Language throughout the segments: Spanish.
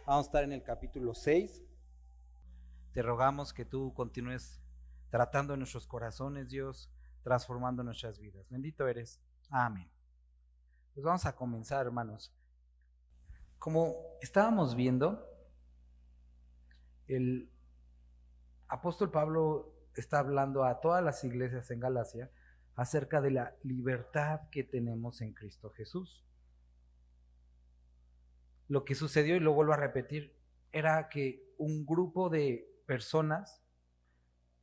Vamos a estar en el capítulo 6. Te rogamos que tú continúes tratando en nuestros corazones, Dios, transformando nuestras vidas. Bendito eres. Amén. Pues vamos a comenzar, hermanos. Como estábamos viendo, el apóstol Pablo está hablando a todas las iglesias en Galacia acerca de la libertad que tenemos en Cristo Jesús. Lo que sucedió, y lo vuelvo a repetir, era que un grupo de personas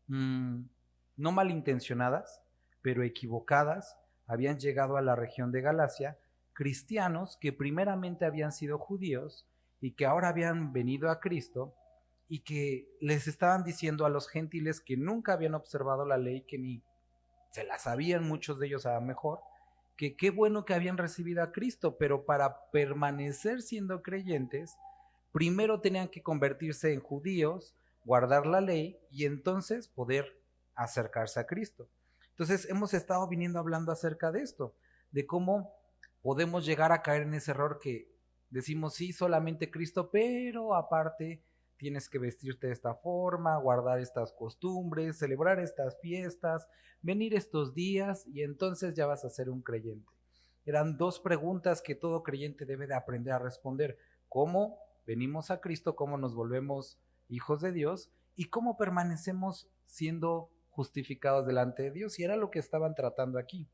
no malintencionadas, pero equivocadas, habían llegado a la región de Galacia, cristianos que primeramente habían sido judíos y que ahora habían venido a Cristo y que les estaban diciendo a los gentiles que nunca habían observado la ley, que ni se la sabían, muchos de ellos a lo mejor, que qué bueno que habían recibido a Cristo, pero para permanecer siendo creyentes, primero tenían que convertirse en judíos, guardar la ley y entonces poder acercarse a Cristo. Entonces hemos estado viniendo hablando acerca de esto, de cómo podemos llegar a caer en ese error que decimos sí, solamente Cristo, pero aparte tienes que vestirte de esta forma, guardar estas costumbres, celebrar estas fiestas, venir estos días y entonces ya vas a ser un creyente. Eran dos preguntas que todo creyente debe de aprender a responder. ¿Cómo venimos a Cristo? ¿Cómo nos volvemos hijos de Dios? ¿Y cómo permanecemos siendo justificados delante de Dios? Y era lo que estaban tratando aquí.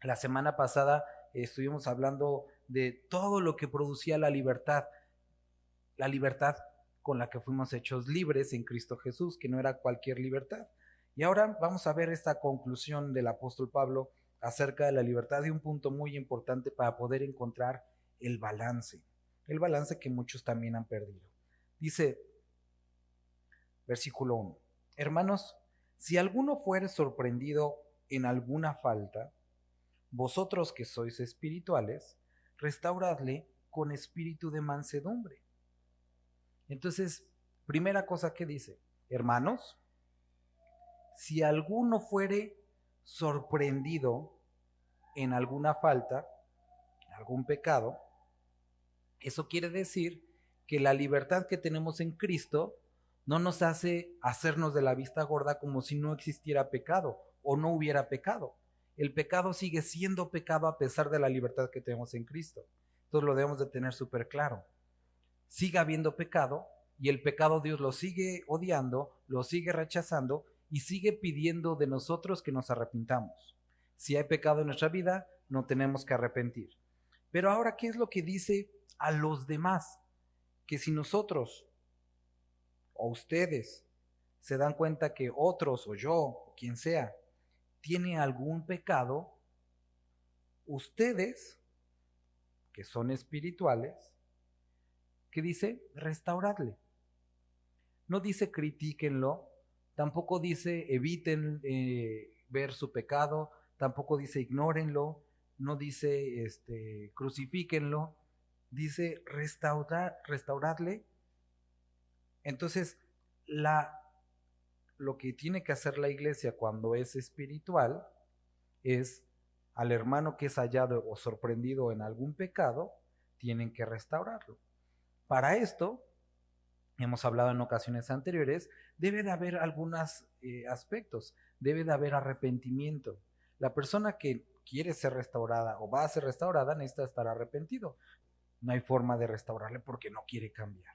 La semana pasada estuvimos hablando de todo lo que producía la libertad con la que fuimos hechos libres en Cristo Jesús, que no era cualquier libertad. Y ahora vamos a ver esta conclusión del apóstol Pablo acerca de la libertad, de un punto muy importante para poder encontrar el balance que muchos también han perdido. Dice, versículo 1, hermanos, si alguno fuere sorprendido en alguna falta, vosotros que sois espirituales, restauradle con espíritu de mansedumbre. Entonces, primera cosa que dice, hermanos, si alguno fuere sorprendido en alguna falta, en algún pecado, eso quiere decir que la libertad que tenemos en Cristo no nos hace hacernos de la vista gorda como si no existiera pecado o no hubiera pecado. El pecado sigue siendo pecado a pesar de la libertad que tenemos en Cristo. Entonces lo debemos de tener súper claro. Sigue habiendo pecado y el pecado Dios lo sigue odiando, lo sigue rechazando y sigue pidiendo de nosotros que nos arrepintamos. Si hay pecado en nuestra vida, no tenemos que arrepentir. Pero ahora, ¿qué es lo que dice a los demás? Que si nosotros o ustedes se dan cuenta que otros o yo, o quien sea, tiene algún pecado, ustedes, que son espirituales, ¿qué dice? Restauradle. No dice critíquenlo, tampoco dice eviten ver su pecado, tampoco dice ignórenlo, no dice crucifíquenlo, dice restauradle. Entonces, lo que tiene que hacer la iglesia cuando es espiritual es al hermano que es hallado o sorprendido en algún pecado, tienen que restaurarlo. Para esto, hemos hablado en ocasiones anteriores, debe de haber algunos aspectos, debe de haber arrepentimiento. La persona que quiere ser restaurada o va a ser restaurada necesita estar arrepentido. No hay forma de restaurarle porque no quiere cambiar.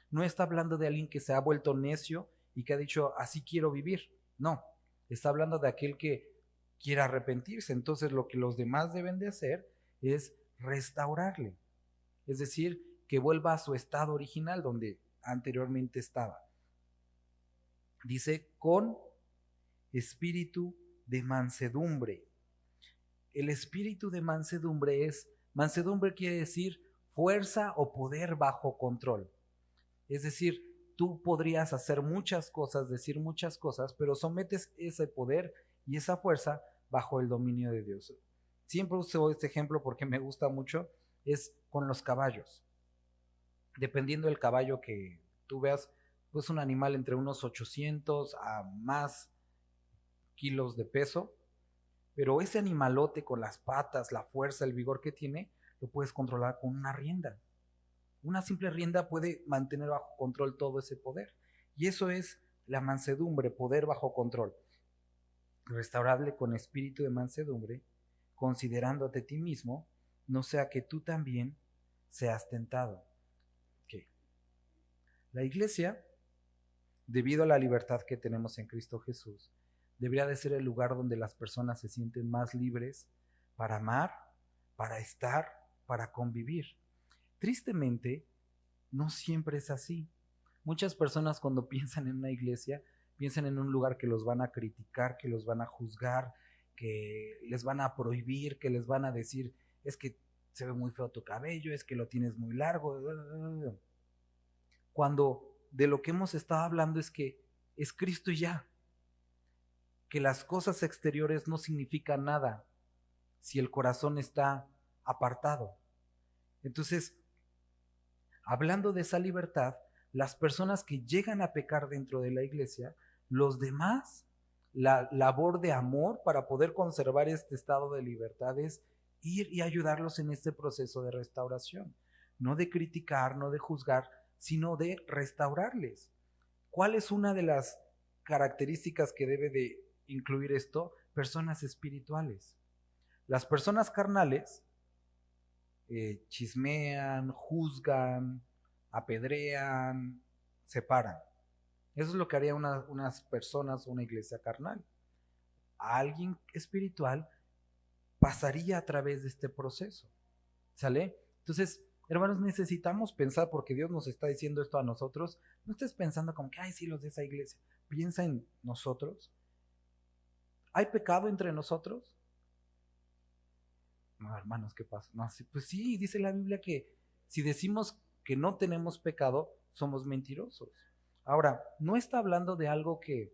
No está hablando de alguien que se ha vuelto necio y que ha dicho, así quiero vivir. No, está hablando de aquel que quiere arrepentirse. Entonces lo que los demás deben de hacer es restaurarle. Es decir, que vuelva a su estado original donde anteriormente estaba. Dice, con espíritu de mansedumbre. El espíritu de mansedumbre quiere decir fuerza o poder bajo control. Es decir, tú podrías hacer muchas cosas, decir muchas cosas, pero sometes ese poder y esa fuerza bajo el dominio de Dios. Siempre uso este ejemplo porque me gusta mucho, es con los caballos. Dependiendo del caballo que tú veas, pues un animal entre unos 800 a más kilos de peso, Pero ese animalote con las patas, la fuerza, el vigor que tiene, lo puedes controlar con una rienda. Una simple rienda puede mantener bajo control todo ese poder. Y eso es la mansedumbre, poder bajo control. Restaurable con espíritu de mansedumbre, considerándote a ti mismo, no sea que tú también seas tentado. ¿Qué? La iglesia, debido a la libertad que tenemos en Cristo Jesús, debería de ser el lugar donde las personas se sienten más libres para amar, para estar, para convivir. Tristemente, no siempre es así. Muchas personas cuando piensan en una iglesia, piensan en un lugar que los van a criticar, que los van a juzgar, que les van a prohibir, que les van a decir, es que se ve muy feo tu cabello, es que lo tienes muy largo. Cuando de lo que hemos estado hablando es que es Cristo y ya. Que las cosas exteriores no significan nada si el corazón está apartado. Entonces, hablando de esa libertad, las personas que llegan a pecar dentro de la iglesia, los demás, la labor de amor para poder conservar este estado de libertad es ir y ayudarlos en este proceso de restauración. No de criticar, no de juzgar, sino de restaurarles. ¿Cuál es una de las características que debe de incluir esto? Personas espirituales. Las personas carnales chismean, juzgan, apedrean, separan. Eso es lo que haría unas personas o una iglesia carnal. A alguien espiritual pasaría a través de este proceso. ¿Sale? Entonces, hermanos, necesitamos pensar, porque Dios nos está diciendo esto a nosotros. No estés pensando como que, ay, sí, los de esa iglesia. Piensa en nosotros. ¿Hay pecado entre nosotros? No, hermanos, ¿qué pasa? No, pues sí, dice la Biblia que si decimos que no tenemos pecado, somos mentirosos. Ahora, no está hablando de algo que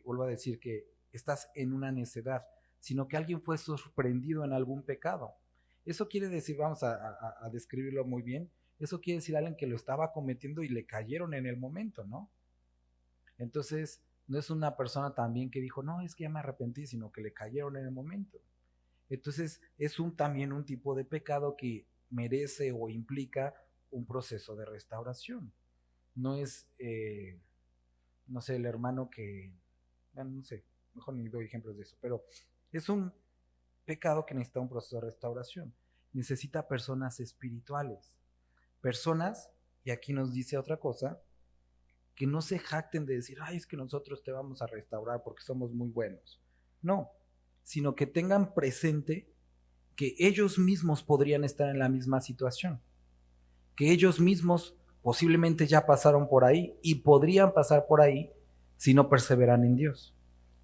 vuelvo a decir, que estás en una necedad, sino que alguien fue sorprendido en algún pecado. Eso quiere decir, vamos a describirlo muy bien, eso quiere decir alguien que lo estaba cometiendo y le cayeron en el momento, ¿no? Entonces, no es una persona también que dijo, no, es que ya me arrepentí, sino que le cayeron en el momento. Entonces, es también un tipo de pecado que merece o implica un proceso de restauración. No es, no sé, el hermano que, no sé, mejor ni doy ejemplos de eso, pero es un pecado que necesita un proceso de restauración. Necesita personas espirituales. Personas, y aquí nos dice otra cosa, que no se jacten de decir, ay, es que nosotros te vamos a restaurar porque somos muy buenos. No, sino que tengan presente que ellos mismos podrían estar en la misma situación, que ellos mismos posiblemente ya pasaron por ahí y podrían pasar por ahí si no perseveran en Dios.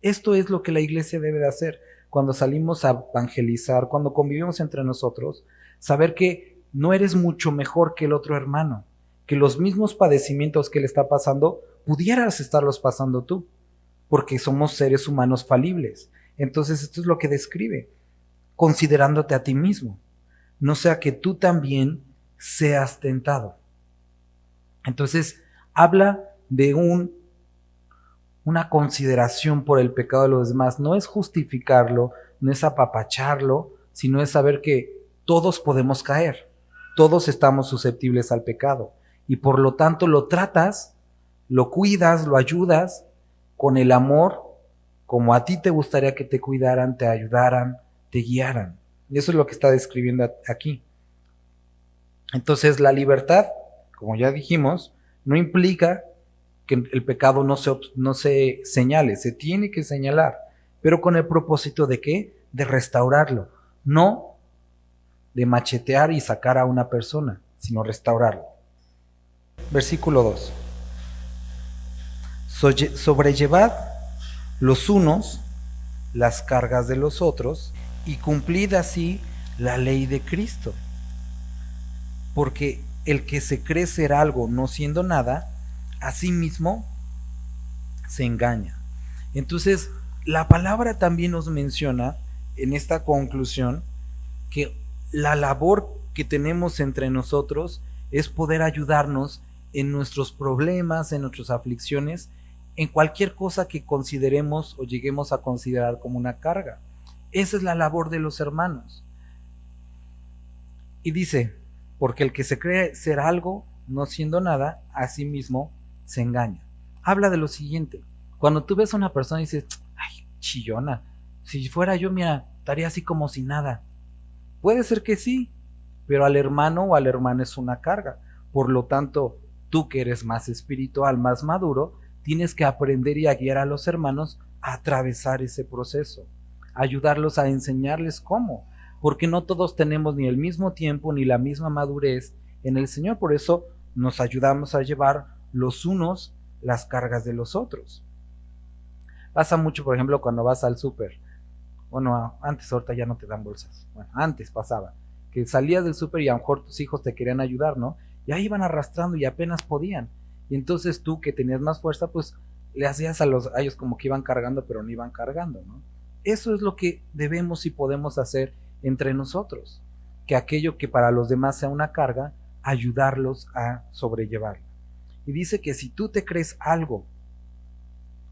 Esto es lo que la iglesia debe de hacer cuando salimos a evangelizar, cuando convivimos entre nosotros, saber que no eres mucho mejor que el otro hermano, que los mismos padecimientos que le está pasando, pudieras estarlos pasando tú, porque somos seres humanos falibles. Entonces esto es lo que describe, considerándote a ti mismo, no sea que tú también seas tentado. Entonces habla de una consideración por el pecado de los demás. No es justificarlo, no es apapacharlo, sino es saber que todos podemos caer, todos estamos susceptibles al pecado y por lo tanto lo tratas, lo cuidas, lo ayudas con el amor como a ti te gustaría que te cuidaran, te ayudaran, te guiaran. Y eso es lo que está describiendo aquí. Entonces la libertad, como ya dijimos, no implica que el pecado no se señale, se tiene que señalar, pero con el propósito de ¿qué? De restaurarlo, no de machetear y sacar a una persona, sino restaurarlo. Versículo 2. Sobrellevad los unos las cargas de los otros y cumplid así la ley de Cristo. Porque el que se cree ser algo no siendo nada, a sí mismo se engaña. Entonces, la palabra también nos menciona en esta conclusión que la labor que tenemos entre nosotros es poder ayudarnos en nuestros problemas, en nuestras aflicciones en cualquier cosa que consideremos o lleguemos a considerar como una carga. Esa es la labor de los hermanos. Y dice, porque el que se cree ser algo, no siendo nada, a sí mismo se engaña. Habla de lo siguiente: cuando tú ves a una persona y dices, ay, chillona, si fuera yo, mira, estaría así como si nada. Puede ser que sí, pero al hermano o a la hermana es una carga. Por lo tanto, tú que eres más espiritual, más maduro, tienes que aprender y a guiar a los hermanos a atravesar ese proceso, ayudarlos a enseñarles cómo, porque no todos tenemos ni el mismo tiempo ni la misma madurez en el Señor. Por eso nos ayudamos a llevar los unos las cargas de los otros. Pasa mucho, por ejemplo, cuando vas al súper. Bueno, antes, ahorita ya no te dan bolsas. Bueno, antes pasaba que salías del súper y a lo mejor tus hijos te querían ayudar, ¿no? Y ahí iban arrastrando y apenas podían. Y entonces tú, que tenías más fuerza, pues le hacías a ellos como que iban cargando, pero no iban cargando, ¿no? Eso es lo que debemos y podemos hacer entre nosotros. Que aquello que para los demás sea una carga, ayudarlos a sobrellevarlo. Y dice que si tú te crees algo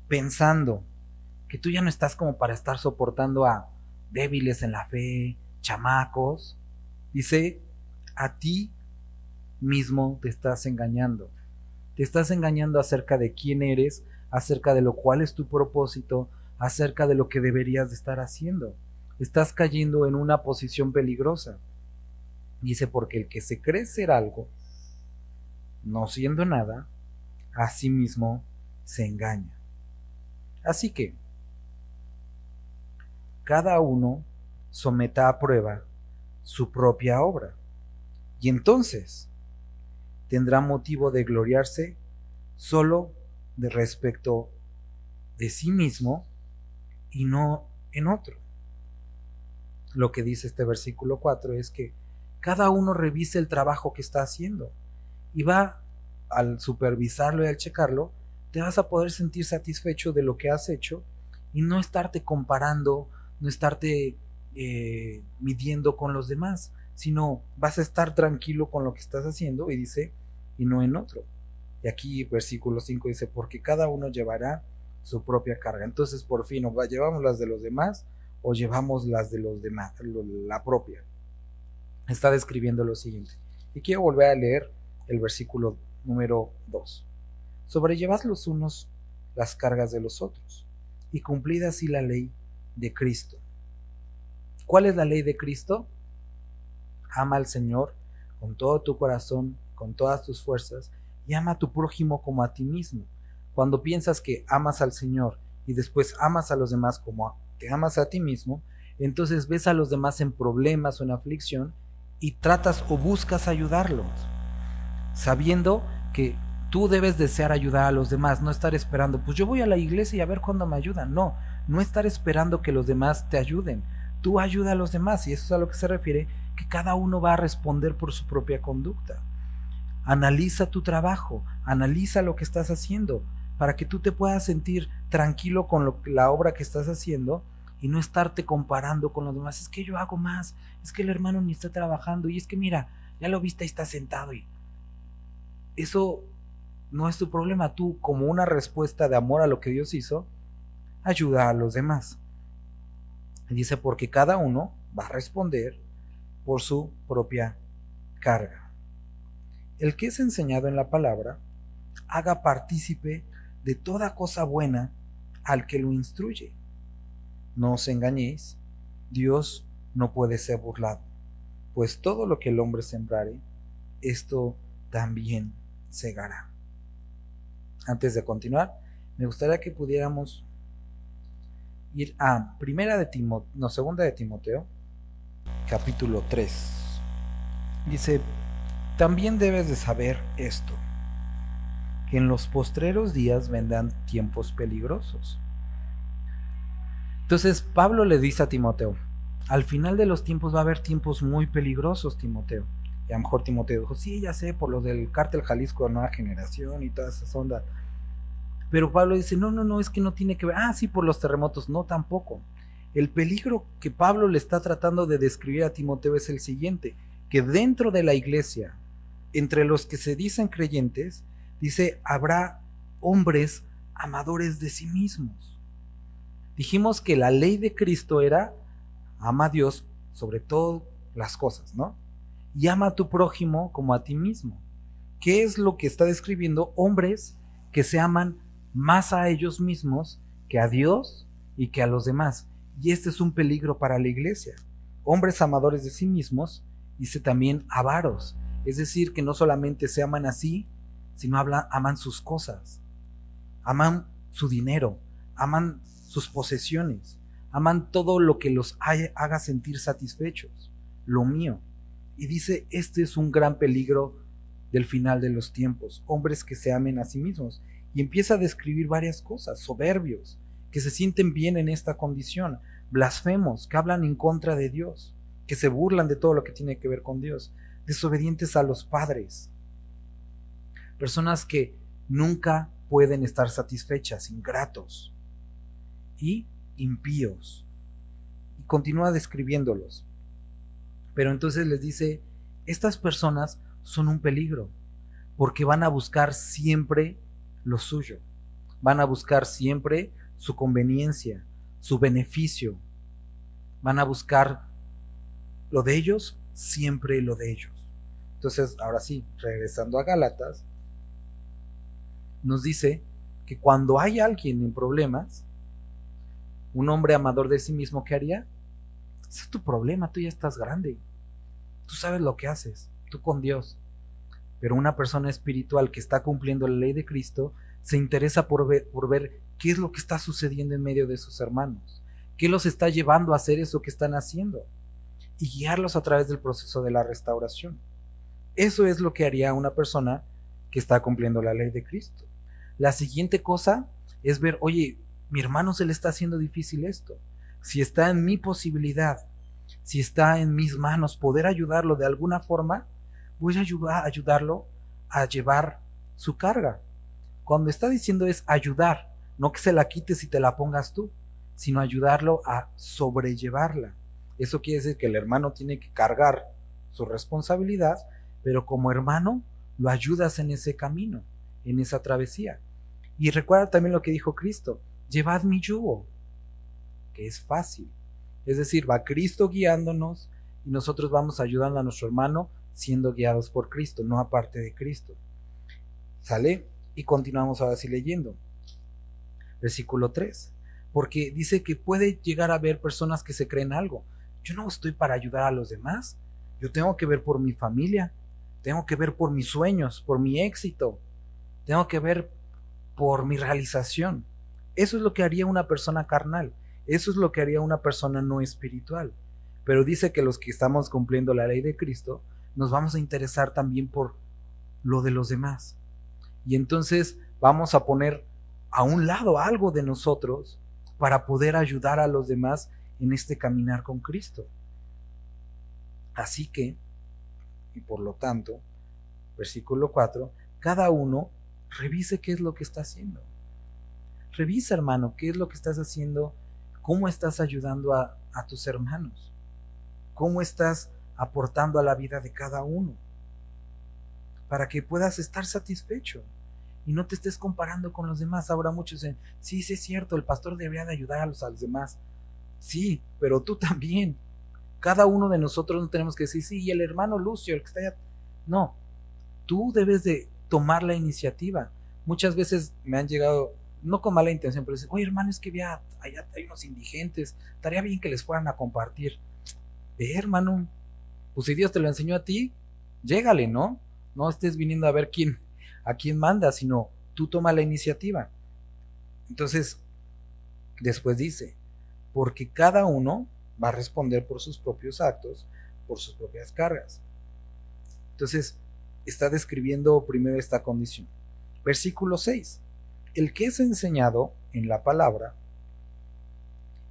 pensando que tú ya no estás como para estar soportando a débiles en la fe, chamacos, dice, a ti mismo te estás engañando. Te estás engañando acerca de quién eres, acerca de lo cual es tu propósito, acerca de lo que deberías de estar haciendo. Estás cayendo en una posición peligrosa. Dice, porque el que se cree ser algo, no siendo nada, a sí mismo se engaña. Así que cada uno someta a prueba su propia obra, y entonces tendrá motivo de gloriarse solo de respecto de sí mismo y no en otro. Lo que dice este versículo 4 es que cada uno revise el trabajo que está haciendo, y va, al supervisarlo y al checarlo, te vas a poder sentir satisfecho de lo que has hecho y no estarte comparando, no estarte midiendo con los demás, sino vas a estar tranquilo con lo que estás haciendo, y dice, y no en otro. Y aquí versículo 5 dice, porque cada uno llevará su propia carga. Entonces, por fin, o llevamos las de los demás o llevamos las de los demás, la propia. Está describiendo lo siguiente. Y quiero volver a leer el versículo número 2. Sobrellevad los unos las cargas de los otros, y cumplid así la ley de Cristo. ¿Cuál es la ley de Cristo? Ama al Señor con todo tu corazón, con todas tus fuerzas, y ama a tu prójimo como a ti mismo. Cuando piensas que amas al Señor y después amas a los demás como te amas a ti mismo, entonces ves a los demás en problemas o en aflicción y tratas o buscas ayudarlos, sabiendo que tú debes desear ayudar a los demás, no estar esperando, pues yo voy a la iglesia y a ver cuándo me ayudan. No, no estar esperando que los demás te ayuden. Tú ayuda a los demás, y eso es a lo que se refiere, que cada uno va a responder por su propia conducta. Analiza tu trabajo, analiza lo que estás haciendo, para que tú te puedas sentir tranquilo con la obra que estás haciendo y no estarte comparando con los demás. Es que yo hago más, es que el hermano ni está trabajando, y es que mira, ya lo viste, ahí está sentado, y eso no es tu problema. Tú, como una respuesta de amor a lo que Dios hizo, ayuda a los demás. Y dice, porque cada uno va a responder por su propia carga. El que es enseñado en la palabra, haga partícipe de toda cosa buena al que lo instruye. No os engañéis, Dios no puede ser burlado, pues todo lo que el hombre sembrare, esto también segará. Antes de continuar, me gustaría que pudiéramos ir a segunda de Timoteo, capítulo 3. Dice, también debes de saber esto, que en los postreros días vendrán tiempos peligrosos. Entonces Pablo le dice a Timoteo, al final de los tiempos va a haber tiempos muy peligrosos, Timoteo. Y a lo mejor Timoteo dijo, sí, ya sé, por lo del Cártel Jalisco Nueva Generación y todas esas ondas. Pero Pablo dice, no, es que no tiene que ver. Sí, por los terremotos. No, tampoco. El peligro que Pablo le está tratando de describir a Timoteo es el siguiente, que dentro de la iglesia, entre los que se dicen creyentes, dice, habrá hombres amadores de sí mismos. Dijimos que la ley de Cristo era ama a Dios sobre todas las cosas, ¿no? Y ama a tu prójimo como a ti mismo. ¿Qué es lo que está describiendo? Hombres que se aman más a ellos mismos que a Dios y que a los demás. Y este es un peligro para la iglesia. Hombres amadores de sí mismos, dice también avaros. Es decir, que no solamente se aman así, sino aman sus cosas, aman su dinero, aman sus posesiones, aman todo lo que los haga sentir satisfechos, lo mío. Y dice, este es un gran peligro del final de los tiempos, hombres que se amen a sí mismos. Y empieza a describir varias cosas: soberbios, que se sienten bien en esta condición; blasfemos, que hablan en contra de Dios, que se burlan de todo lo que tiene que ver con Dios; desobedientes a los padres, personas que nunca pueden estar satisfechas, ingratos; y impíos. Y continúa describiéndolos. Pero entonces les dice, estas personas son un peligro, porque van a buscar siempre lo suyo, van a buscar siempre su conveniencia, su beneficio, van a buscar lo de ellos, siempre lo de ellos. Entonces, ahora sí, regresando a Gálatas, nos dice que cuando hay alguien en problemas, un hombre amador de sí mismo, ¿qué haría? Ese es tu problema, tú ya estás grande, tú sabes lo que haces, tú con Dios. Pero una persona espiritual que está cumpliendo la ley de Cristo se interesa por ver qué es lo que está sucediendo en medio de sus hermanos, qué los está llevando a hacer eso que están haciendo, y guiarlos a través del proceso de la restauración. Eso es lo que haría una persona que está cumpliendo la ley de Cristo. La siguiente cosa es ver, oye, mi hermano se le está haciendo difícil esto. Si está en mi posibilidad, si está en mis manos poder ayudarlo de alguna forma, voy a ayudarlo a llevar su carga. Cuando está diciendo es ayudar, no que se la quites y te la pongas tú, sino ayudarlo a sobrellevarla. Eso quiere decir que el hermano tiene que cargar su responsabilidad, pero como hermano lo ayudas en ese camino, en esa travesía. Y recuerda también lo que dijo Cristo: llevad mi yugo, que es fácil. Es decir, va Cristo guiándonos y nosotros vamos ayudando a nuestro hermano siendo guiados por Cristo, no aparte de Cristo. ¿Sale? Y continuamos ahora sí leyendo. Versículo 3. Porque dice que puede llegar a haber personas que se creen algo. Yo no estoy para ayudar a los demás. Yo tengo que ver por mi familia. Tengo que ver por mis sueños, por mi éxito. Tengo que ver por mi realización. Eso es lo que haría una persona carnal. Eso es lo que haría una persona no espiritual. Pero dice que los que estamos cumpliendo la ley de Cristo nos vamos a interesar también por lo de los demás. Y entonces vamos a poner a un lado algo de nosotros para poder ayudar a los demás en este caminar con Cristo. Así que, y por lo tanto, versículo 4, cada uno revise qué es lo que está haciendo. Revisa, hermano, qué es lo que estás haciendo, cómo estás ayudando a tus hermanos, cómo estás aportando a la vida de cada uno, para que puedas estar satisfecho y no te estés comparando con los demás. Ahora muchos dicen, sí, es cierto, el pastor debería de ayudar a los demás. Sí, pero tú también. Cada uno de nosotros no tenemos que decir, sí, y el hermano Lucio, el que está allá. No, tú debes de tomar la iniciativa. Muchas veces me han llegado, no con mala intención, pero dicen, oye, hermano, es que allá hay unos indigentes, estaría bien que les fueran a compartir. Hermano, pues si Dios te lo enseñó a ti, llégale, ¿no? No estés viniendo a ver a quién manda, sino tú toma la iniciativa. Entonces, después dice, porque cada uno va a responder por sus propios actos, por sus propias cargas. Entonces, está describiendo primero esta condición. Versículo 6. El que es enseñado en la palabra,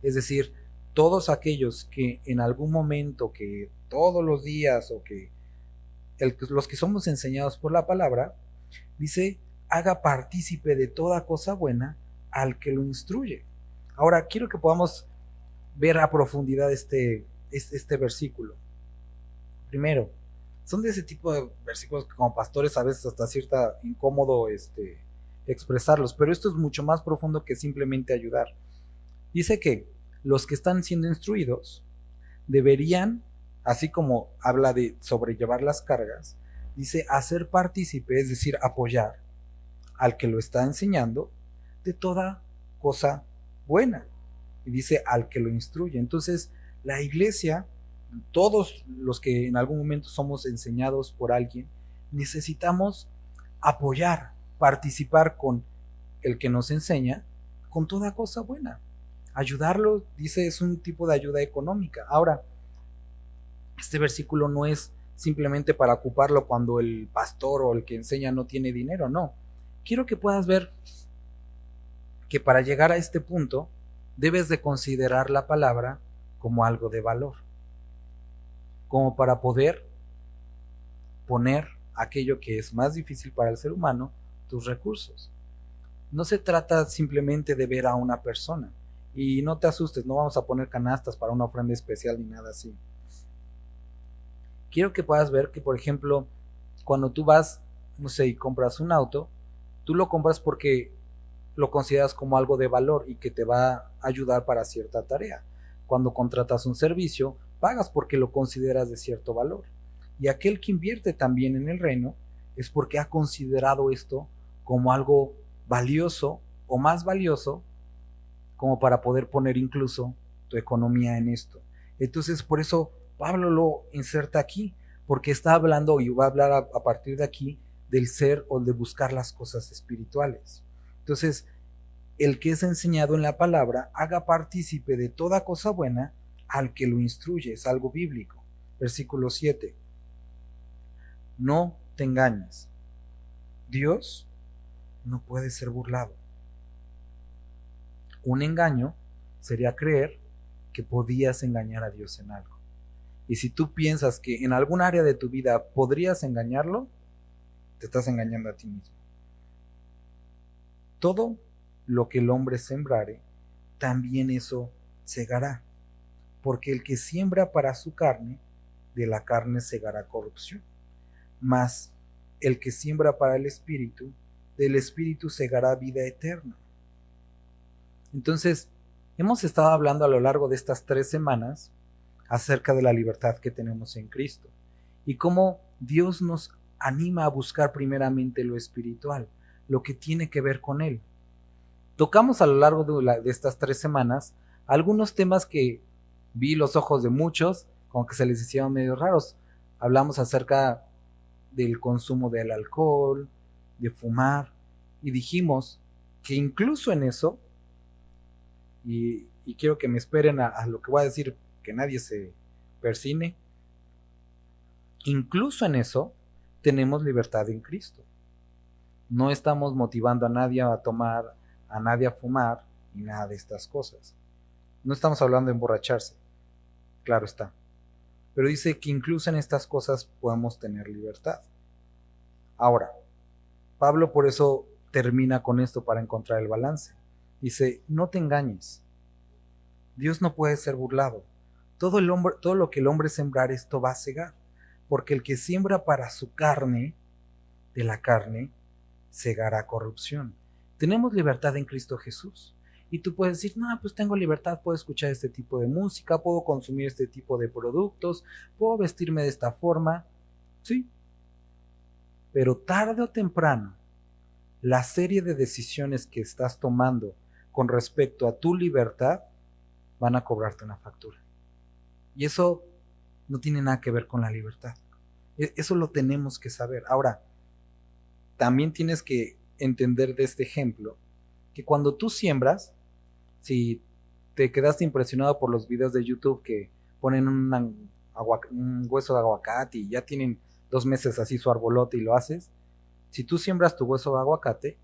es decir, todos aquellos que en algún momento, que todos los días, o que los que somos enseñados por la palabra, dice, haga partícipe de toda cosa buena al que lo instruye. Ahora, quiero que podamos ver a profundidad este versículo. Primero, son de ese tipo de versículos que como pastores a veces hasta cierta incómodo expresarlos, pero esto es mucho más profundo que simplemente ayudar. Dice que los que están siendo instruidos deberían, así como habla de sobrellevar las cargas, dice hacer partícipe, es decir, apoyar al que lo está enseñando de toda cosa buena. Y dice al que lo instruye. Entonces, la iglesia, todos los que en algún momento somos enseñados por alguien, necesitamos apoyar, participar con el que nos enseña con toda cosa buena. Ayudarlo, dice, es un tipo de ayuda económica. Ahora, este versículo no es simplemente para ocuparlo cuando el pastor o el que enseña no tiene dinero, no. Quiero que puedas ver que para llegar a este punto debes de considerar la palabra como algo de valor, como para poder poner aquello que es más difícil para el ser humano, tus recursos. No se trata simplemente de ver a una persona, y no te asustes, no vamos a poner canastas para una ofrenda especial ni nada así. Quiero que puedas ver que, por ejemplo, cuando tú vas, no sé, y compras un auto, tú lo compras porque lo consideras como algo de valor y que te va a ayudar para cierta tarea. Cuando contratas un servicio, pagas porque lo consideras de cierto valor. Y aquel que invierte también en el reino es porque ha considerado esto como algo valioso o más valioso como para poder poner incluso tu economía en esto. Entonces, por eso Pablo lo inserta aquí, porque está hablando y va a hablar a partir de aquí del ser o de buscar las cosas espirituales. Entonces, el que es enseñado en la palabra haga partícipe de toda cosa buena al que lo instruye, es algo bíblico. Versículo 7. No te engañes. Dios no puede ser burlado. Un engaño sería creer que podías engañar a Dios en algo. Y si tú piensas que en algún área de tu vida podrías engañarlo, te estás engañando a ti mismo. Todo lo que el hombre sembrare, también eso segará. Porque el que siembra para su carne, de la carne segará corrupción. Mas el que siembra para el Espíritu, del Espíritu segará vida eterna. Entonces, hemos estado hablando a lo largo de estas 3 semanas acerca de la libertad que tenemos en Cristo y cómo Dios nos anima a buscar primeramente lo espiritual, lo que tiene que ver con Él. Tocamos a lo largo de estas 3 semanas algunos temas que vi los ojos de muchos, como que se les hicieron medio raros. Hablamos acerca del consumo del alcohol, de fumar, y dijimos que incluso en eso, y quiero que me esperen a lo que voy a decir, que nadie se persine, incluso en eso tenemos libertad en Cristo. No estamos motivando a nadie a tomar, a nadie a fumar, ni nada de estas cosas. No estamos hablando de emborracharse, claro está. Pero dice que incluso en estas cosas podemos tener libertad. Ahora, Pablo por eso termina con esto para encontrar el balance. Dice, no te engañes. Dios no puede ser burlado. Todo lo que el hombre sembrar, esto va a cegar. Porque el que siembra para su carne, de la carne, segará corrupción. Tenemos libertad en Cristo Jesús. Y tú puedes decir, no, pues tengo libertad, puedo escuchar este tipo de música, puedo consumir este tipo de productos, puedo vestirme de esta forma. Sí. Pero tarde o temprano, la serie de decisiones que estás tomando con respecto a tu libertad van a cobrarte una factura. Y eso no tiene nada que ver con la libertad. Eso lo tenemos que saber. Ahora, también tienes que entender de este ejemplo que cuando tú siembras, si te quedaste impresionado por los videos de YouTube que ponen un hueso de aguacate y ya tienen 2 meses así su arbolote y lo haces, si tú siembras tu hueso de aguacate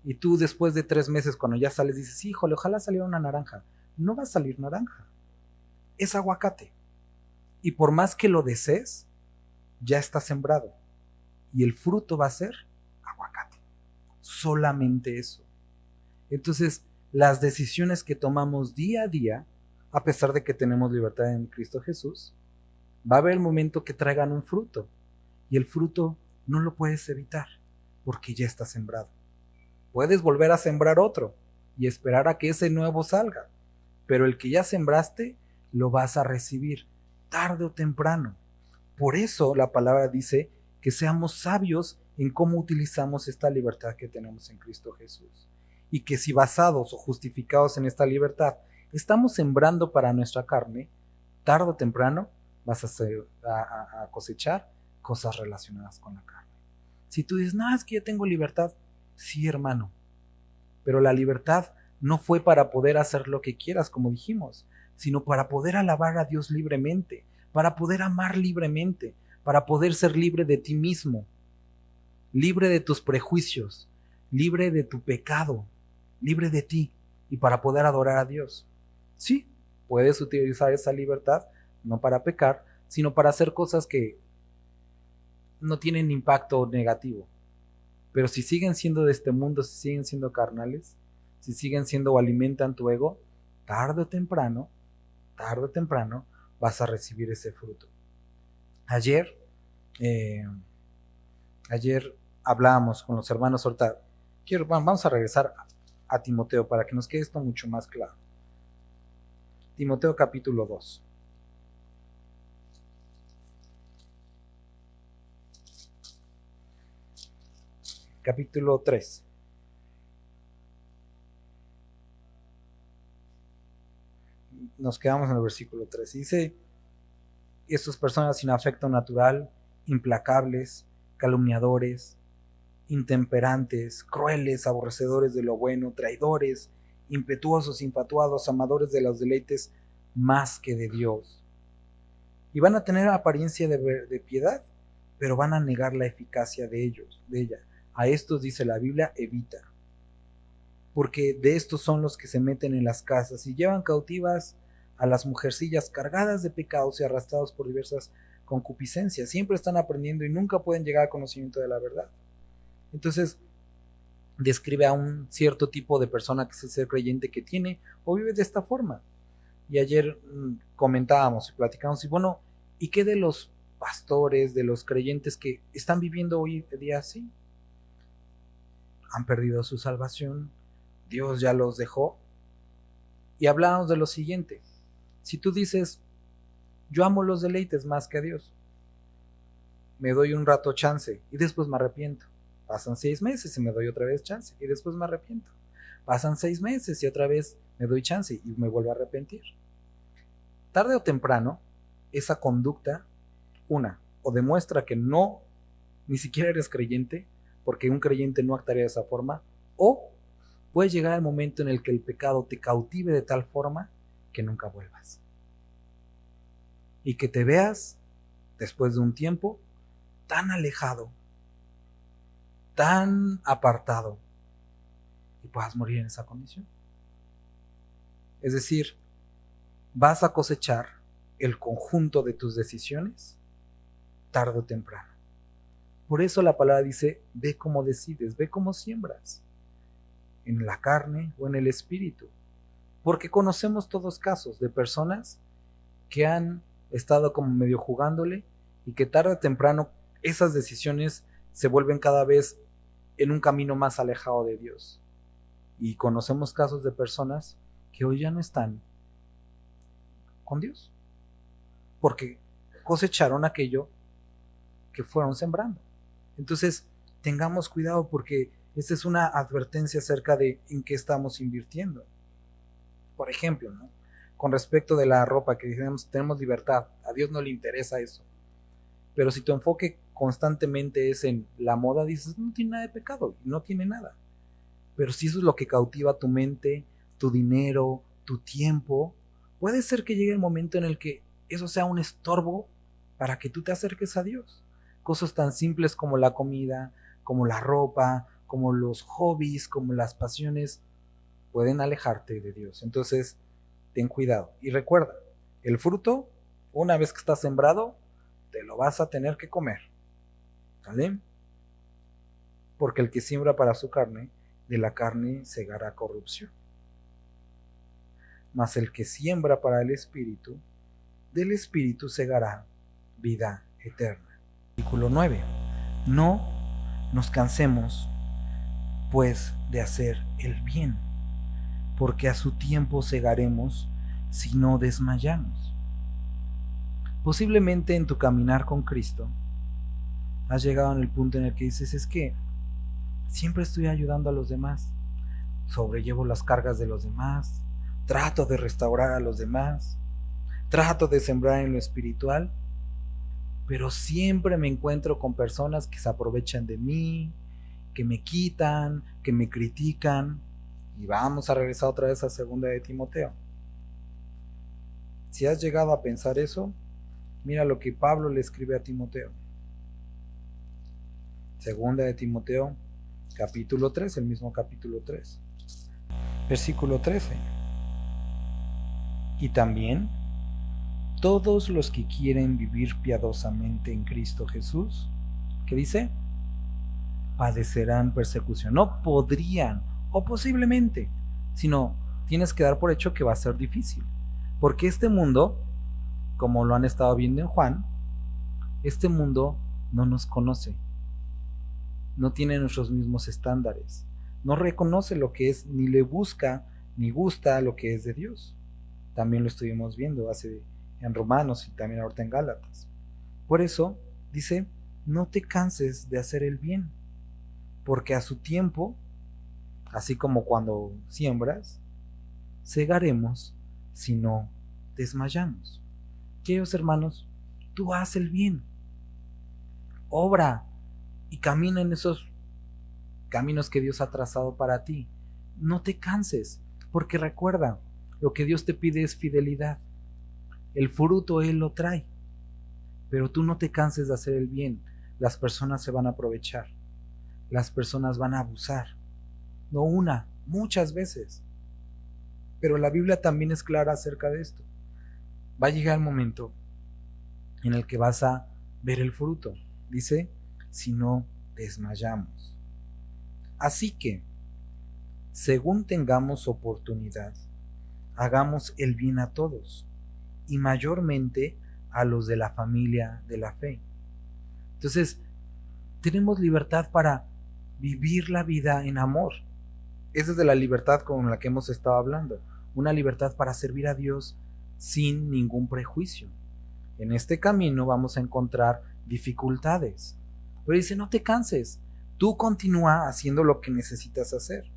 y tú después de 3 meses cuando ya sales dices, híjole, ojalá saliera una naranja, no va a salir naranja, es aguacate. Y por más que lo desees, ya está sembrado y el fruto va a ser aguacate, solamente eso. Entonces, las decisiones que tomamos día a día, a pesar de que tenemos libertad en Cristo Jesús, va a haber el momento que traigan un fruto y el fruto no lo puedes evitar porque ya está sembrado. Puedes volver a sembrar otro y esperar a que ese nuevo salga, pero el que ya sembraste lo vas a recibir tarde o temprano. Por eso la palabra dice que seamos sabios en cómo utilizamos esta libertad que tenemos en Cristo Jesús. Y que si basados o justificados en esta libertad estamos sembrando para nuestra carne, tarde o temprano vas a cosechar cosas relacionadas con la carne. Si tú dices, no, es que yo tengo libertad, sí, hermano, pero la libertad no fue para poder hacer lo que quieras, como dijimos, sino para poder alabar a Dios libremente, para poder amar libremente, para poder ser libre de ti mismo, libre de tus prejuicios, libre de tu pecado, libre de ti, y para poder adorar a Dios. Sí, puedes utilizar esa libertad no para pecar, sino para hacer cosas que no tienen impacto negativo. Pero si siguen siendo de este mundo, si siguen siendo carnales, si siguen siendo o alimentan tu ego, tarde o temprano vas a recibir ese fruto. Ayer hablábamos con los hermanos ahorita. Vamos a regresar a Timoteo para que nos quede esto mucho más claro. Timoteo capítulo 2. Capítulo 3. Nos quedamos en el versículo 3. Dice, estas personas sin afecto natural, implacables, calumniadores, intemperantes, crueles, aborrecedores de lo bueno, traidores, impetuosos, infatuados, amadores de los deleites más que de Dios. Y van a tener apariencia de piedad, pero van a negar la eficacia de ella. A estos, dice la Biblia, evita. Porque de estos son los que se meten en las casas y llevan cautivas a las mujercillas cargadas de pecados y arrastrados por diversas concupiscencias. Siempre están aprendiendo y nunca pueden llegar al conocimiento de la verdad. Entonces, describe a un cierto tipo de persona que es el ser creyente que tiene o vive de esta forma. Y ayer comentábamos y platicábamos, y bueno, ¿y qué de los pastores, de los creyentes que están viviendo hoy día así? Han perdido su salvación, Dios ya los dejó. Y hablábamos de lo siguiente: si tú dices, yo amo los deleites más que a Dios, me doy un rato chance y después me arrepiento. Pasan 6 meses y me doy otra vez chance y después me arrepiento. Pasan 6 meses y otra vez me doy chance y me vuelvo a arrepentir. Tarde o temprano, esa conducta, o demuestra que no, ni siquiera eres creyente, porque un creyente no actuaría de esa forma, o puede llegar el momento en el que el pecado te cautive de tal forma que nunca vuelvas. Y que te veas, después de un tiempo, tan alejado, tan apartado, y puedas morir en esa condición. Es decir, vas a cosechar el conjunto de tus decisiones tarde o temprano. Por eso la palabra dice, ve cómo decides, ve cómo siembras, en la carne o en el espíritu. Porque conocemos todos casos de personas que han estado como medio jugándole y que tarde o temprano esas decisiones se vuelven cada vez en un camino más alejado de Dios. Y conocemos casos de personas que hoy ya no están con Dios, porque cosecharon aquello que fueron sembrando. Entonces, tengamos cuidado, porque esta es una advertencia acerca de en qué estamos invirtiendo. Por ejemplo, ¿no? Con respecto de la ropa, que tenemos libertad, a Dios no le interesa eso. Pero si tu enfoque constantemente es en la moda, dices, no tiene nada de pecado, no tiene nada. Pero si eso es lo que cautiva tu mente, tu dinero, tu tiempo, puede ser que llegue el momento en el que eso sea un estorbo para que tú te acerques a Dios. Cosas tan simples como la comida, como la ropa, como los hobbies, como las pasiones, pueden alejarte de Dios. Entonces, ten cuidado. Y recuerda, el fruto, una vez que está sembrado, te lo vas a tener que comer. ¿Vale? Porque el que siembra para su carne, de la carne segará corrupción. Mas el que siembra para el Espíritu, del Espíritu segará vida eterna. Versículo 9. No nos cansemos, pues, de hacer el bien, porque a su tiempo segaremos si no desmayamos. Posiblemente en tu caminar con Cristo has llegado en el punto en el que dices, es que siempre estoy ayudando a los demás, sobrellevo las cargas de los demás, trato de restaurar a los demás, trato de sembrar en lo espiritual, pero siempre me encuentro con personas que se aprovechan de mí, que me quitan, que me critican. Y vamos a regresar otra vez a 2 Timoteo. Si has llegado a pensar eso, mira lo que Pablo le escribe a Timoteo. 2 Timoteo, capítulo 3, el mismo capítulo 3, versículo 13. Y también todos los que quieren vivir piadosamente en Cristo Jesús, ¿qué dice? Padecerán persecución. No podrían, o posiblemente, sino tienes que dar por hecho que va a ser difícil. Porque este mundo, como lo han estado viendo en Juan, este mundo no nos conoce, no tiene nuestros mismos estándares, no reconoce lo que es, ni le busca, ni gusta lo que es de Dios. También lo estuvimos viendo en Romanos y también ahorita en Gálatas. Por eso dice, no te canses de hacer el bien, porque a su tiempo, así como cuando siembras, segaremos si no desmayamos. Queridos hermanos, tú haz el bien, obra y camina en esos caminos que Dios ha trazado para ti. No te canses, porque recuerda, lo que Dios te pide es fidelidad. El fruto Él lo trae, pero tú no te canses de hacer el bien. Las personas se van a aprovechar, las personas van a abusar, no una, muchas veces. Pero la Biblia también es clara acerca de esto. Va a llegar el momento en el que vas a ver el fruto. Dice, si no desmayamos. Así que, según tengamos oportunidad, hagamos el bien a todos, y mayormente a los de la familia de la fe. Entonces, tenemos libertad para vivir la vida en amor. Esa es de la libertad con la que hemos estado hablando. Una libertad para servir a Dios sin ningún prejuicio. En este camino vamos a encontrar dificultades. Pero dice, no te canses. Tú continúa haciendo lo que necesitas hacer.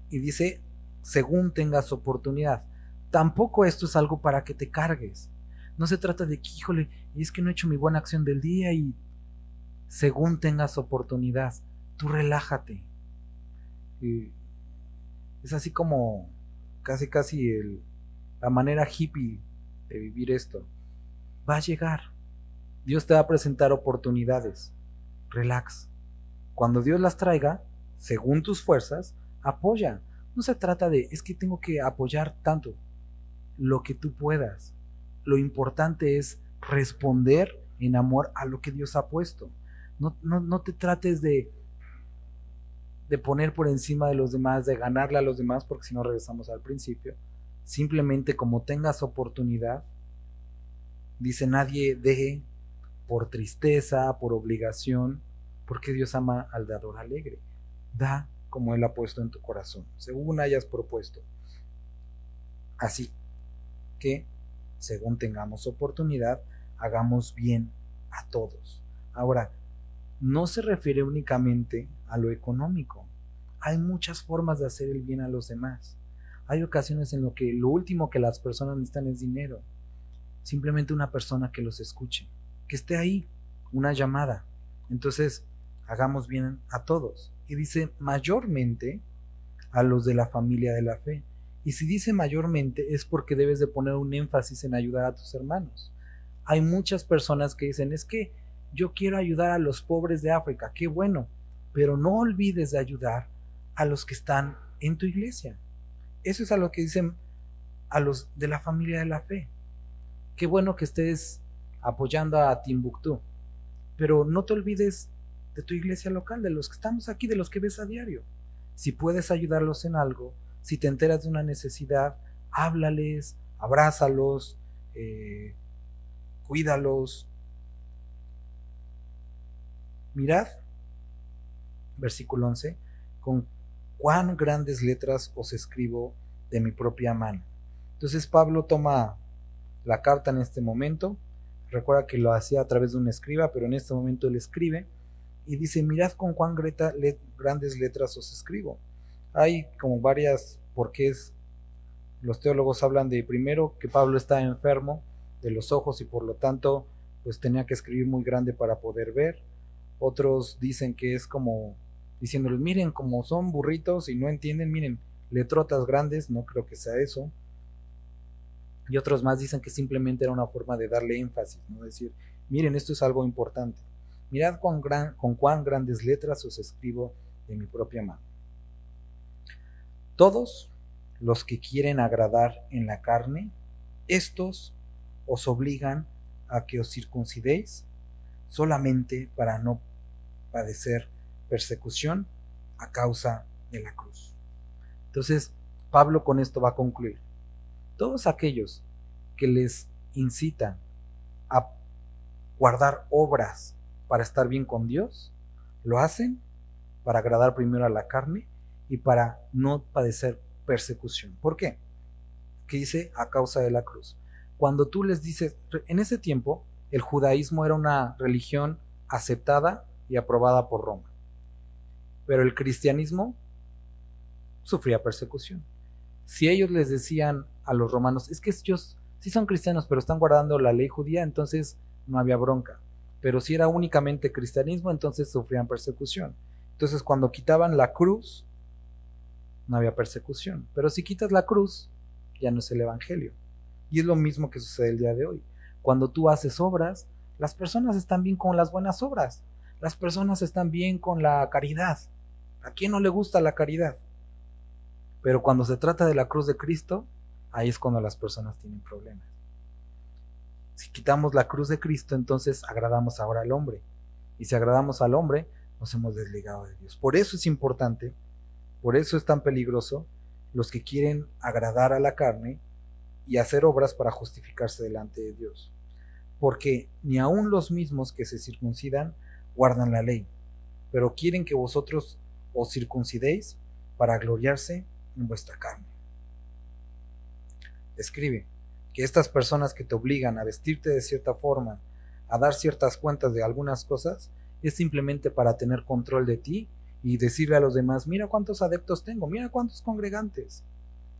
Y dice, según tengas oportunidad. Tampoco esto es algo para que te cargues. No se trata de que, híjole, es que no he hecho mi buena acción del día y según tengas oportunidad, tú relájate. Y es así como casi la manera hippie de vivir esto. Va a llegar. Dios te va a presentar oportunidades. Relax. Cuando Dios las traiga, según tus fuerzas, apoya. No se trata de, es que tengo que apoyar tanto. Lo que tú puedas. Lo importante es responder en amor a lo que Dios ha puesto. No te trates de poner por encima de los demás, de ganarle a los demás, porque si no regresamos al principio. Simplemente como tengas oportunidad, dice, nadie deje por tristeza, por obligación, porque Dios ama al dador alegre. Da como Él ha puesto en tu corazón, según hayas propuesto. Así que, según tengamos oportunidad, hagamos bien a todos. Ahora, no se refiere únicamente a lo económico. Hay muchas formas de hacer el bien a los demás. Hay ocasiones en que lo último que las personas necesitan es dinero. Simplemente una persona que los escuche, que esté ahí, una llamada. Entonces, hagamos bien a todos. Y dice mayormente a los de la familia de la fe. Y si dice mayormente es porque debes de poner un énfasis en ayudar a tus hermanos. Hay muchas personas que dicen, es que yo quiero ayudar a los pobres de África, qué bueno, pero no olvides de ayudar a los que están en tu iglesia. Eso es a lo que dicen a los de la familia de la fe. Qué bueno que estés apoyando a Timbuktu, pero no te olvides de tu iglesia local, de los que estamos aquí, de los que ves a diario. Si puedes ayudarlos en algo, si te enteras de una necesidad, háblales, abrázalos, cuídalos. Mirad, versículo 11, con cuán grandes letras os escribo de mi propia mano. Entonces Pablo toma la carta en este momento, recuerda que lo hacía a través de un escriba, pero en este momento él escribe y dice, mirad con cuán grandes letras os escribo. Hay como varias porqués. Los teólogos hablan de, primero, que Pablo está enfermo de los ojos y por lo tanto pues tenía que escribir muy grande para poder ver. Otros dicen que es como diciéndoles, miren, como son burritos y no entienden, miren, letrotas grandes, no creo que sea eso. Y otros más dicen que simplemente era una forma de darle énfasis, ¿no? Decir, miren, esto es algo importante. Mirad con cuán grandes letras os escribo de mi propia mano. Todos los que quieren agradar en la carne, estos os obligan a que os circuncidéis solamente para no padecer persecución a causa de la cruz. Entonces, Pablo con esto va a concluir. Todos aquellos que les incitan a guardar obras para estar bien con Dios, lo hacen para agradar primero a la carne y para no padecer persecución. ¿Por qué? Que dice a causa de la cruz. Cuando tú les dices, en ese tiempo el judaísmo era una religión aceptada y aprobada por Roma, pero el cristianismo sufría persecución. Si ellos les decían a los romanos, es que ellos sí son cristianos, pero están guardando la ley judía, entonces no había bronca. Pero si era únicamente cristianismo, entonces sufrían persecución. Entonces cuando quitaban la cruz, no había persecución. Pero si quitas la cruz, ya no es el evangelio. Y es lo mismo que sucede el día de hoy. Cuando tú haces obras, las personas están bien con las buenas obras. Las personas están bien con la caridad. ¿A quién no le gusta la caridad? Pero cuando se trata de la cruz de Cristo, ahí es cuando las personas tienen problemas. Si quitamos la cruz de Cristo, entonces agradamos ahora al hombre. Y si agradamos al hombre, nos hemos desligado de Dios. Por eso es importante, por eso es tan peligroso los que quieren agradar a la carne y hacer obras para justificarse delante de Dios. Porque ni aun los mismos que se circuncidan guardan la ley, pero quieren que vosotros os circuncidéis para gloriarse en vuestra carne. Escribe que estas personas que te obligan a vestirte de cierta forma, a dar ciertas cuentas de algunas cosas, es simplemente para tener control de ti y decirle a los demás, mira cuántos adeptos tengo, mira cuántos congregantes,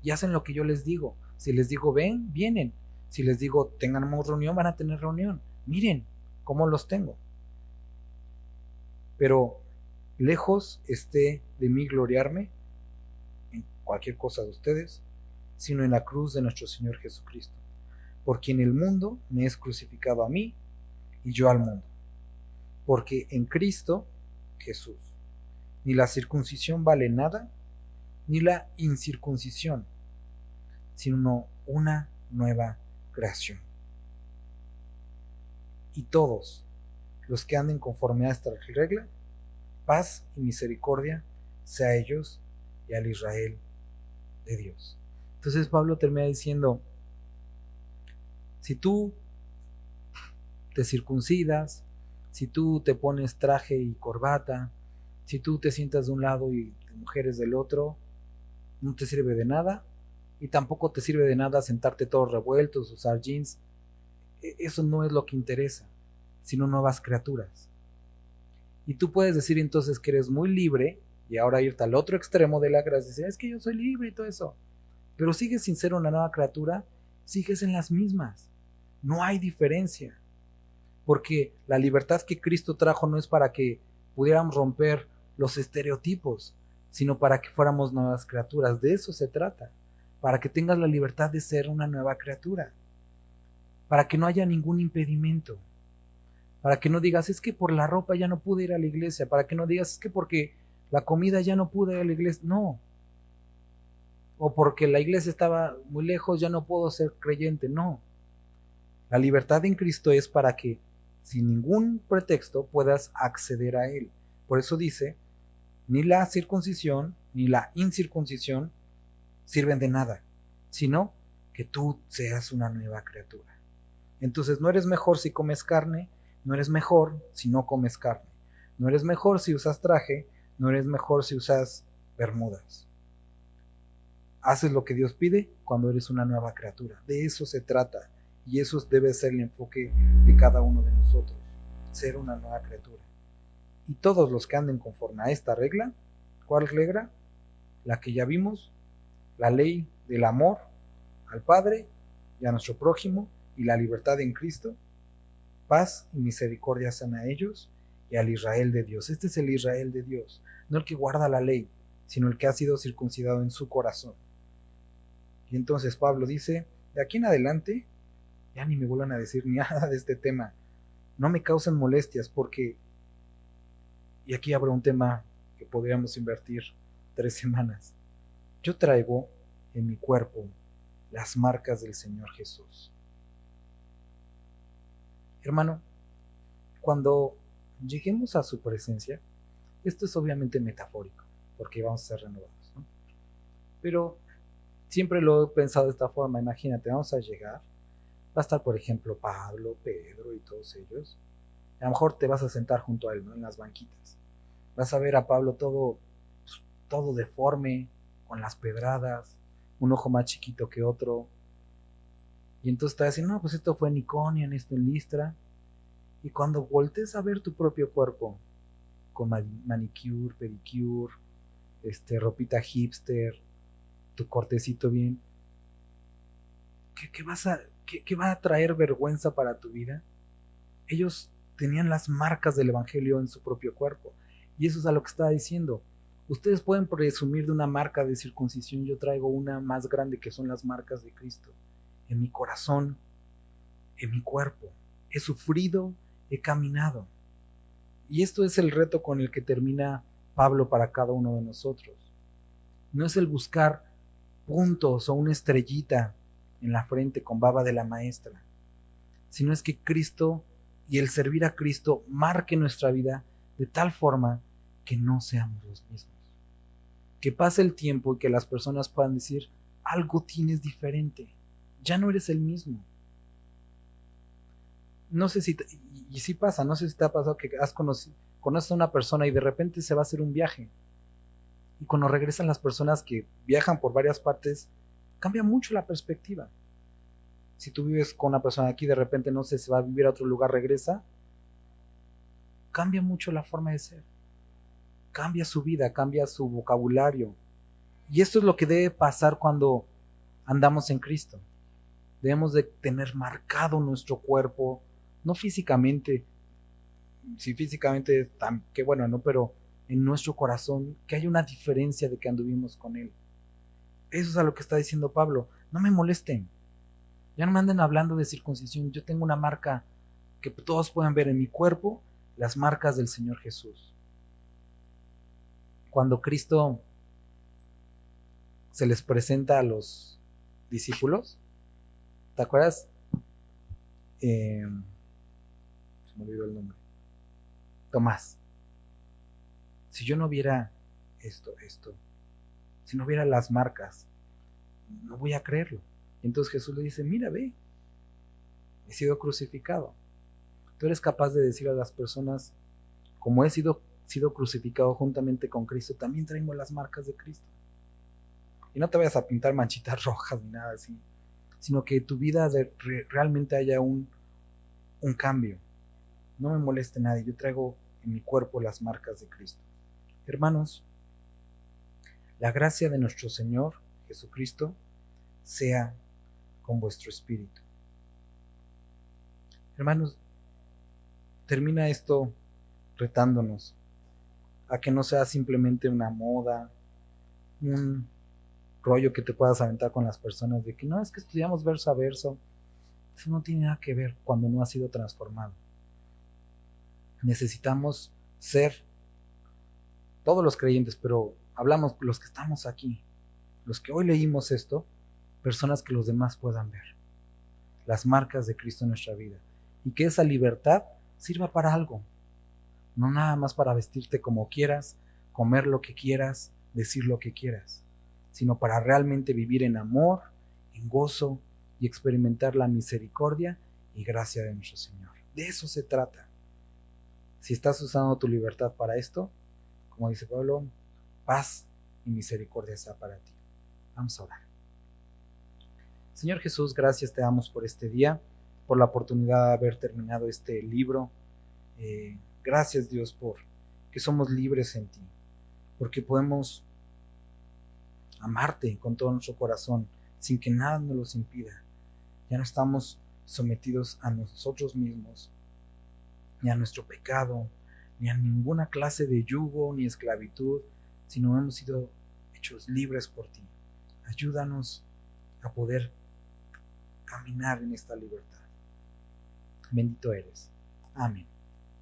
y hacen lo que yo les digo. Si les digo ven, vienen. Si les digo tengamos reunión, van a tener reunión. Miren cómo los tengo. Pero lejos esté de mí gloriarme en cualquier cosa de ustedes, sino en la cruz de nuestro Señor Jesucristo, por quien el mundo me es crucificado a mí y yo al mundo. Porque en Cristo Jesús ni la circuncisión vale nada, ni la incircuncisión, sino una nueva creación. Y todos los que anden conforme a esta regla, paz y misericordia sea a ellos y al Israel de Dios. Entonces Pablo termina diciendo, si tú te circuncidas, si tú te pones traje y corbata, si tú te sientas de un lado y de mujeres del otro, no te sirve de nada, y tampoco te sirve de nada sentarte todos revueltos, usar jeans. Eso no es lo que interesa, sino nuevas criaturas. Y tú puedes decir entonces que eres muy libre y ahora irte al otro extremo de la gracia y decir, es que yo soy libre y todo eso. Pero sigues sin ser una nueva criatura, sigues en las mismas. No hay diferencia. Porque la libertad que Cristo trajo no es para que pudiéramos romper los estereotipos, sino para que fuéramos nuevas criaturas. De eso se trata. Para que tengas la libertad de ser una nueva criatura. Para que no haya ningún impedimento. Para que no digas, es que por la ropa ya no pude ir a la iglesia. Para que no digas, es que porque la comida ya no pude ir a la iglesia. No. O porque la iglesia estaba muy lejos, ya no puedo ser creyente. No. La libertad en Cristo es para que sin ningún pretexto puedas acceder a Él. Por eso dice, ni la circuncisión ni la incircuncisión sirven de nada, sino que tú seas una nueva criatura. Entonces no eres mejor si comes carne, no eres mejor si no comes carne, no eres mejor si usas traje, no eres mejor si usas Bermudas. Haces lo que Dios pide cuando eres una nueva criatura. De eso se trata. Y eso debe ser el enfoque de cada uno de nosotros. Ser una nueva criatura. Y todos los que anden conforme a esta regla, ¿cuál regla? La que ya vimos, la ley del amor al Padre y a nuestro prójimo y la libertad en Cristo, paz y misericordia sean a ellos y al Israel de Dios. Este es el Israel de Dios, no el que guarda la ley, sino el que ha sido circuncidado en su corazón. Y entonces Pablo dice, de aquí en adelante, ya ni me vuelvan a decir nada de este tema, no me causen molestias porque, y aquí habrá un tema que podríamos invertir 3 semanas, yo traigo en mi cuerpo las marcas del Señor Jesús. Hermano, cuando lleguemos a su presencia, esto es obviamente metafórico, porque vamos a ser renovados, ¿no? Pero siempre lo he pensado de esta forma. Imagínate, vamos a llegar, va a estar por ejemplo Pablo, Pedro y todos ellos. A lo mejor te vas a sentar junto a él, ¿no? En las banquitas. Vas a ver a Pablo todo deforme, con las pedradas, un ojo más chiquito que otro. Y entonces te vas a decir, no, pues esto fue en Iconio, esto en Listra. Y cuando voltees a ver tu propio cuerpo, con manicure, pedicure, ropita hipster, tu cortecito bien, ¿qué va a traer vergüenza para tu vida? Ellos tenían las marcas del Evangelio en su propio cuerpo. Y eso es a lo que estaba diciendo. Ustedes pueden presumir de una marca de circuncisión, yo traigo una más grande que son las marcas de Cristo. En mi corazón, en mi cuerpo. He sufrido, he caminado. Y esto es el reto con el que termina Pablo para cada uno de nosotros. No es el buscar puntos o una estrellita en la frente con baba de la maestra, sino es que Cristo y el servir a Cristo marque nuestra vida de tal forma que no seamos los mismos. Que pase el tiempo y que las personas puedan decir, algo tienes diferente, ya no eres el mismo. No sé si, y sí pasa, no sé si te ha pasado que conoces a una persona y de repente se va a hacer un viaje. Y cuando regresan las personas que viajan por varias partes, cambia mucho la perspectiva. Si tú vives con una persona aquí, de repente no sé, se va a vivir a otro lugar, regresa, cambia mucho la forma de ser. Cambia su vida, cambia su vocabulario. Y esto es lo que debe pasar cuando andamos en Cristo. Debemos de tener marcado nuestro cuerpo, no físicamente, si físicamente, qué bueno, ¿no? Pero en nuestro corazón, que haya una diferencia de que anduvimos con Él. Eso es a lo que está diciendo Pablo. No me molesten. Ya no me anden hablando de circuncisión. Yo tengo una marca que todos puedan ver en mi cuerpo, las marcas del Señor Jesús. Cuando Cristo se les presenta a los discípulos, ¿te acuerdas? Se me olvidó el nombre. Tomás. Si yo no viera esto, si no viera las marcas, no voy a creerlo. Entonces Jesús le dice, mira, ve, he sido crucificado. Tú eres capaz de decir a las personas, como he sido crucificado juntamente con Cristo, también traemos las marcas de Cristo. Y no te vayas a pintar manchitas rojas ni nada así, sino que tu vida realmente haya un cambio. No me moleste nadie, yo traigo en mi cuerpo las marcas de Cristo. Hermanos, la gracia de nuestro Señor Jesucristo sea con vuestro espíritu. Hermanos, termina esto retándonos a que no sea simplemente una moda, un rollo que te puedas aventar con las personas de que no, es que estudiamos verso a verso. Eso no tiene nada que ver cuando no ha sido transformado. Necesitamos ser todos los creyentes, pero hablamos los que estamos aquí, los que hoy leímos esto, personas que los demás puedan ver las marcas de Cristo en nuestra vida y que esa libertad sirva para algo, no nada más para vestirte como quieras, comer lo que quieras, decir lo que quieras, sino para realmente vivir en amor, en gozo y experimentar la misericordia y gracia de nuestro Señor. De eso se trata. Si estás usando tu libertad para esto, como dice Pablo, paz y misericordia sea para ti. Vamos a orar. Señor Jesús, gracias te damos por este día, por la oportunidad de haber terminado este libro. Gracias, Dios, por que somos libres en ti, porque podemos amarte con todo nuestro corazón sin que nada nos los impida. Ya no estamos sometidos a nosotros mismos, ni a nuestro pecado, ni a ninguna clase de yugo ni esclavitud, sino hemos sido hechos libres por ti. Ayúdanos a poder caminar en esta libertad. Bendito eres. Amén.